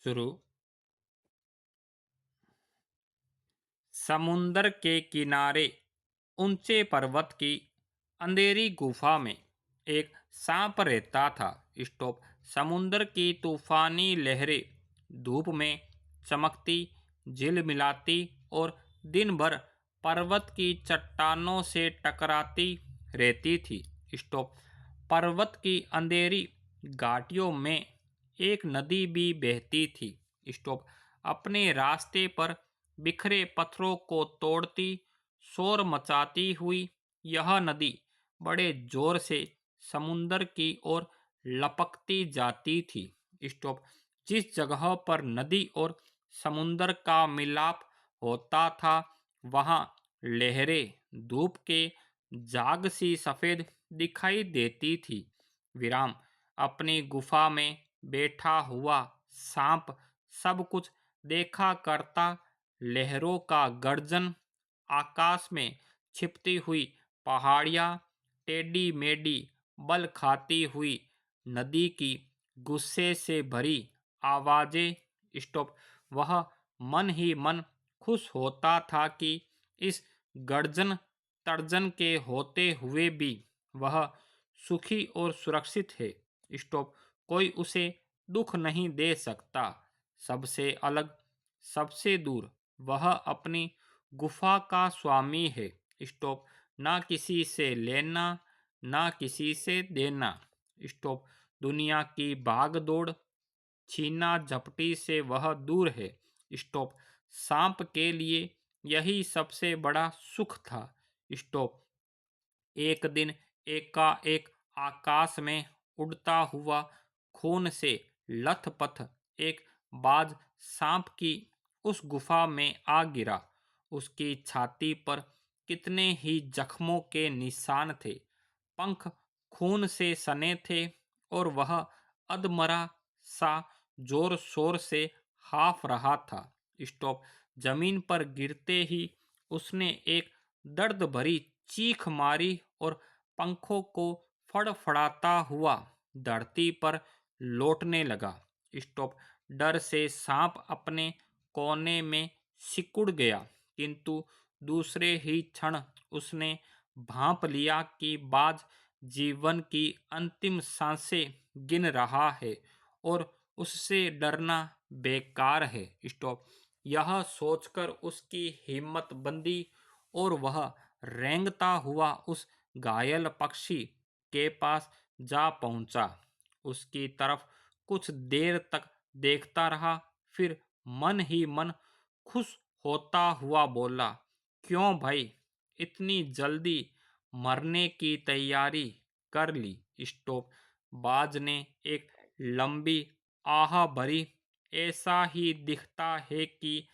शुरू। समुंदर के किनारे ऊंचे पर्वत की अंधेरी गुफा में एक सांप रहता था। स्टॉप। समुंदर की तूफानी लहरें धूप में चमकती, झिलमिलाती और दिन भर पर्वत की चट्टानों से टकराती रहती थी। स्टॉप। पर्वत की अंधेरी घाटियों में एक नदी भी बहती थी। स्टॉप। अपने रास्ते पर बिखरे पत्थरों को तोड़ती, शोर मचाती हुई यह नदी बड़े जोर से समुंदर की ओर लपकती जाती थी। स्टॉप। जिस जगह पर नदी और समुंदर का मिलाप होता था, वहां लहरें धूप के जाग सी सफेद दिखाई देती थी। विराम। अपनी गुफा में बैठा हुआ सांप सब कुछ देखा करता। लहरों का गर्जन, आकाश में छिपती हुई पहाड़ियाँ, टेढ़ी मेढ़ी बल खाती हुई नदी की गुस्से से भरी आवाजें। स्टॉप। वह मन ही मन खुश होता था कि इस गर्जन तर्जन के होते हुए भी वह सुखी और सुरक्षित है। स्टॉप। कोई उसे दुख नहीं दे सकता। सबसे अलग, सबसे दूर वह अपनी गुफा का स्वामी है। स्टॉप। ना किसी से लेना, ना किसी से देना। स्टॉप। दुनिया की भाग दौड़, छीना झपटी से वह दूर है। स्टॉप। सांप के लिए यही सबसे बड़ा सुख था। स्टॉप। एक दिन एकाएक आकाश में उड़ता हुआ, खून से लथपथ एक बाज सांप की उस गुफा में आ गिरा। उसकी छाती पर कितने ही जख्मों के निशान थे। पंख खून से सने थे और वह अधमरा सा जोर शोर से हाफ रहा था। स्टॉप। जमीन पर गिरते ही उसने एक दर्द भरी चीख मारी और पंखों को फड़फड़ाता हुआ धरती पर लौटने लगा। स्टॉप। डर से सांप अपने कोने में सिकुड़ गया, किंतु दूसरे ही क्षण उसने भांप लिया कि बाज जीवन की अंतिम सांसें गिन रहा है और उससे डरना बेकार है। स्टॉप। यह सोचकर उसकी हिम्मत बंदी और वह रेंगता हुआ उस घायल पक्षी के पास जा पहुंचा। उसकी तरफ कुछ देर तक देखता रहा, फिर मन ही मन खुश होता हुआ बोला, क्यों भाई, इतनी जल्दी मरने की तैयारी कर ली? स्टॉप। बाज ने एक लंबी आह भरी, ऐसा ही दिखता है कि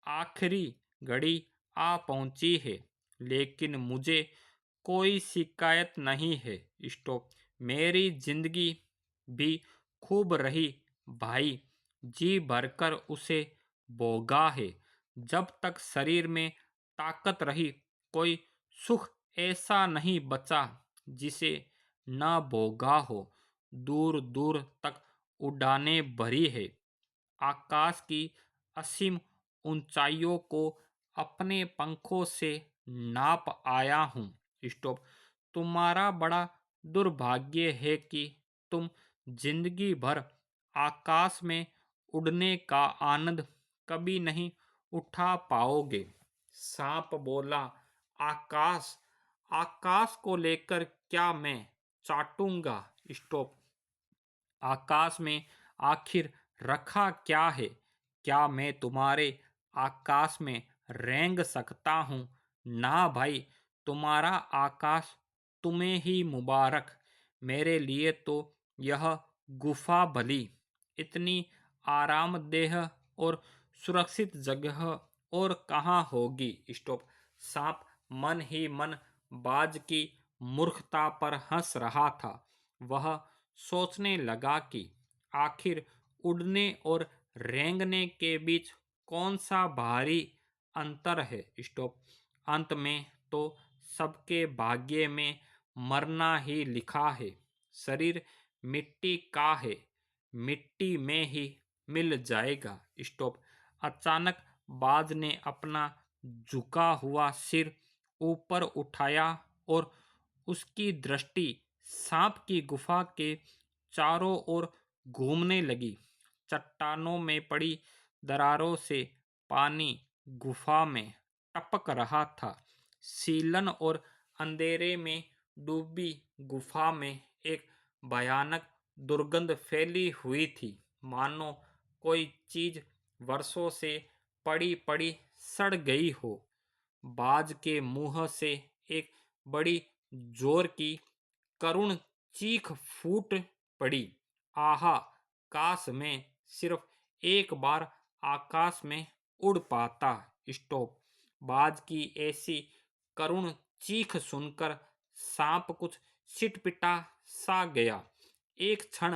आखिरी घड़ी आ पहुंची है, लेकिन मुझे कोई शिकायत नहीं है। स्टॉप। मेरी जिंदगी भी खूब रही भाई, जी भरकर उसे भोगा है। जब तक शरीर में ताकत रही, कोई सुख ऐसा नहीं बचा जिसे न भोगा हो। दूर दूर तक उड़ानें भरी है, आकाश की असीम ऊंचाइयों को अपने पंखों से नाप आया हूँ। स्टॉप। तुम्हारा बड़ा दुर्भाग्य है कि तुम जिंदगी भर आकाश में उड़ने का आनंद कभी नहीं उठा पाओगे। सांप बोला, आकाश, आकाश को लेकर क्या मैं चाटूंगा? स्टॉप। आकाश में आखिर रखा क्या है? क्या मैं तुम्हारे आकाश में रेंग सकता हूँ? ना भाई, तुम्हारा आकाश तुम्हें ही मुबारक। मेरे लिए तो यह गुफा भली, इतनी आरामदेह और सुरक्षित जगह और कहाँ होगी। स्टॉप। सांप मन ही मन बाज की मूर्खता पर हंस रहा था। वह सोचने लगा कि आखिर उड़ने और रेंगने के बीच कौन सा भारी अंतर है। स्टॉप। अंत में तो सबके भाग्य में मरना ही लिखा है। शरीर मिट्टी का है, मिट्टी में ही मिल जाएगा। स्टॉप। अचानक बाज ने अपना झुका हुआ सिर ऊपर उठाया और उसकी दृष्टि सांप की गुफा के चारों ओर घूमने लगी। चट्टानों में पड़ी दरारों से पानी गुफा में टपक रहा था। सीलन और अंधेरे में डूबी गुफा में एक भयानक दुर्गंध फैली हुई थी, मानो कोई चीज वर्षों से पड़ी पड़ी सड़ गई हो। बाज के मुंह से एक बड़ी जोर की करुण चीख फूट पड़ी। आहा, काश मैं सिर्फ एक बार आकाश में उड़ पाता। स्टॉप। बाज की ऐसी करुण चीख सुनकर सांप कुछ सिटपिटा सा गया। एक क्षण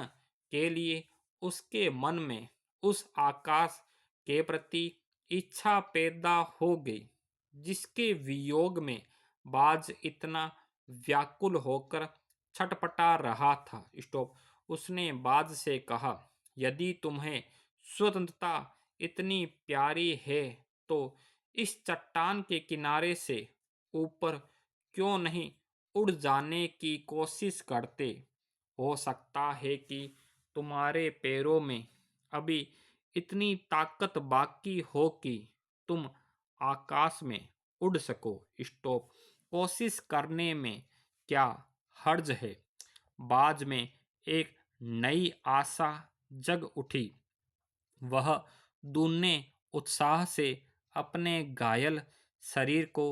के लिए उसके मन में उस आकाश के प्रति इच्छा पैदा हो गई जिसके वियोग में बाज इतना व्याकुल होकर छटपटा रहा था। स्टॉप। उसने बाज से कहा, यदि तुम्हें स्वतंत्रता इतनी प्यारी है तो इस चट्टान के किनारे से ऊपर क्यों नहीं उड़ जाने की कोशिश करते। हो सकता है कि तुम्हारे पैरों में अभी इतनी ताकत बाकी हो कि तुम आकाश में उड़ सको। स्टॉप। कोशिश करने में क्या हर्ज है। बाज में एक नई आशा जग उठी। वह दूने उत्साह से अपने घायल शरीर को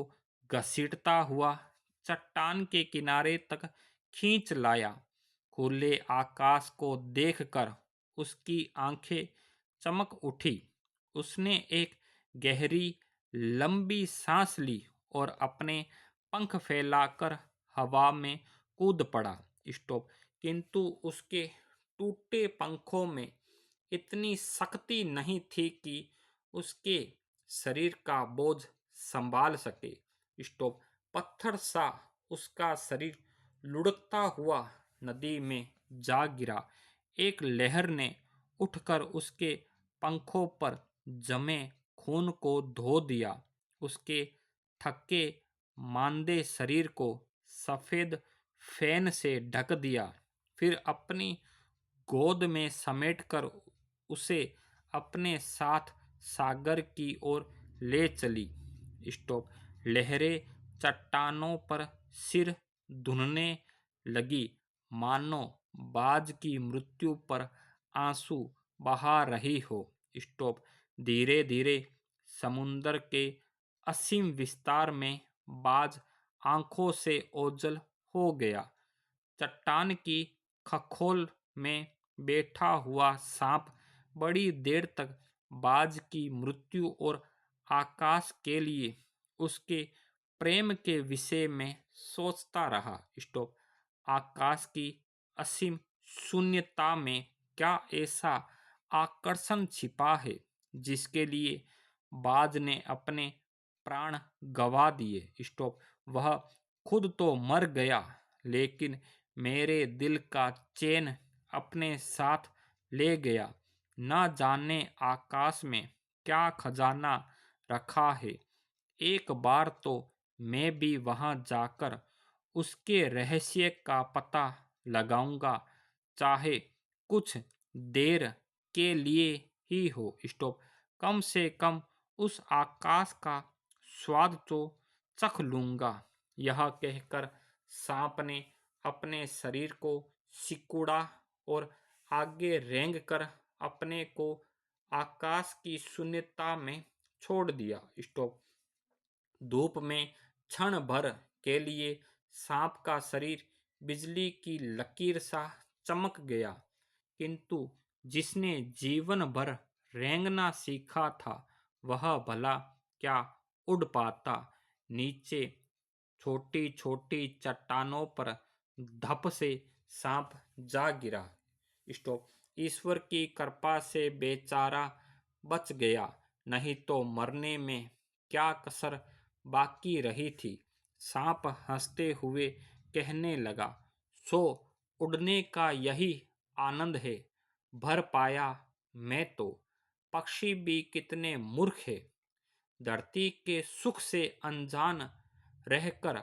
घसीटता हुआ चट्टान के किनारे तक खींच लाया। खुले आकाश को देखकर उसकी आंखें चमक उठी। उसने एक गहरी लंबी सांस ली और अपने पंख फैलाकर हवा में कूद पड़ा। स्टॉप। किंतु उसके टूटे पंखों में इतनी शक्ति नहीं थी कि उसके शरीर का बोझ संभाल सके। स्टॉप। पत्थर सा उसका शरीर लुढ़कता हुआ नदी में जा गिरा। एक लहर ने उठकर उसके पंखों पर जमे खून को धो दिया। उसके थके मांदे शरीर को सफेद फैन से ढक दिया। फिर अपनी गोद में समेटकर उसे अपने साथ सागर की ओर ले चली। स्टॉप। लहरें चट्टानों पर सिर धुनने लगी, मानो बाज की मृत्यु पर आंसू बहा रही हो। स्टॉप। धीरे धीरे समुंदर के असीम विस्तार में बाज आंखों से ओझल हो गया। चट्टान की खखोल में बैठा हुआ सांप बड़ी देर तक बाज की मृत्यु और आकाश के लिए उसके प्रेम के विषय में सोचता रहा। स्टॉप। आकाश की असीम शून्यता में क्या ऐसा आकर्षण छिपा है जिसके लिए बाज ने अपने प्राण गंवा दिए। स्टॉप। वह खुद तो मर गया, लेकिन मेरे दिल का चैन अपने साथ ले गया। न जाने आकाश में क्या खजाना रखा है। एक बार तो मैं भी वहां जाकर उसके रहस्य का पता लगाऊंगा, चाहे कुछ देर के लिए ही हो। स्टॉप। कम से कम उस आकाश का स्वाद तो चख लूंगा। यह कहकर सांप ने अपने शरीर को सिकुड़ा और आगे रेंग कर अपने को आकाश की शून्यता में छोड़ दिया। स्टॉप। धूप में क्षण भर के लिए सांप का शरीर बिजली की लकीर सा चमक गया, किंतु जिसने जीवन भर रेंगना सीखा था वह भला क्या उड़ पाता। नीचे छोटी छोटी चट्टानों पर धप से सांप जा गिरा। स्टॉप। ईश्वर की कृपा से बेचारा बच गया, नहीं तो मरने में क्या कसर बाकी रही थी। सांप हंसते हुए कहने लगा, सो उड़ने का यही आनंद है। भर पाया मैं तो पक्षी भी कितने मूर्ख है, धरती के सुख से अनजान रहकर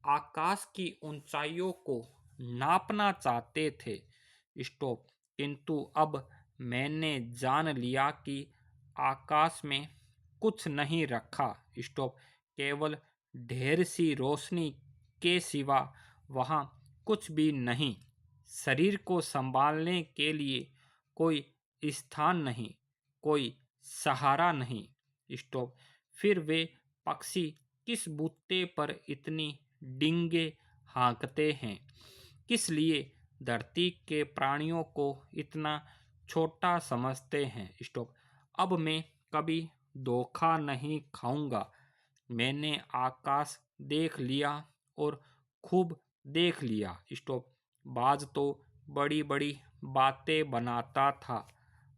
आकाश की ऊंचाइयों को नापना चाहते थे। स्टॉप। किंतु अब मैंने जान लिया कि आकाश में कुछ नहीं रखा। स्टॉप। केवल ढेर सी रोशनी के सिवा वहाँ कुछ भी नहीं। शरीर को संभालने के लिए कोई स्थान नहीं, कोई सहारा नहीं। स्टॉप। फिर वे पक्षी किस बूते पर इतनी डींगे हाँकते हैं? किस लिए धरती के प्राणियों को इतना छोटा समझते हैं? स्टॉप। अब मैं कभी धोखा नहीं खाऊंगा। मैंने आकाश देख लिया और खूब देख लिया। स्टॉप। बाज तो बड़ी बड़ी बातें बनाता था,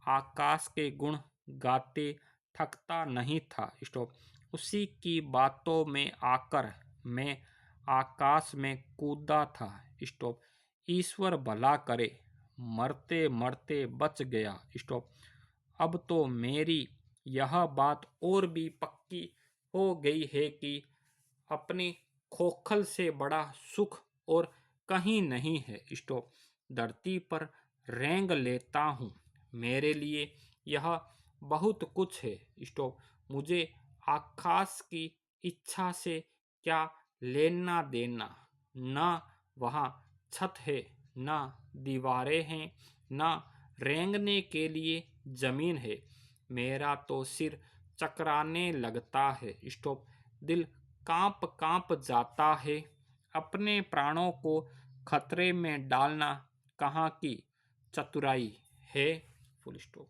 आकाश के गुण गाते थकता नहीं था। स्टॉप। उसी की बातों में आकर मैं आकाश में कूदा था। स्टॉप। ईश्वर भला करे, मरते मरते बच गया। स्टॉप। अब तो मेरी यह बात और भी पक्की हो गई है कि अपनी खोखल से बड़ा सुख और कहीं नहीं है। स्टॉप। धरती पर रेंग लेता हूँ, मेरे लिए यह बहुत कुछ है। स्टॉप। मुझे आकाश की इच्छा से क्या लेना देना? ना वहाँ छत है, ना दीवारें हैं, ना रेंगने के लिए जमीन है। मेरा तो सिर चकराने लगता है। स्टॉप। दिल कांप कांप जाता है। अपने प्राणों को खतरे में डालना कहाँ की चतुराई है? Full stop.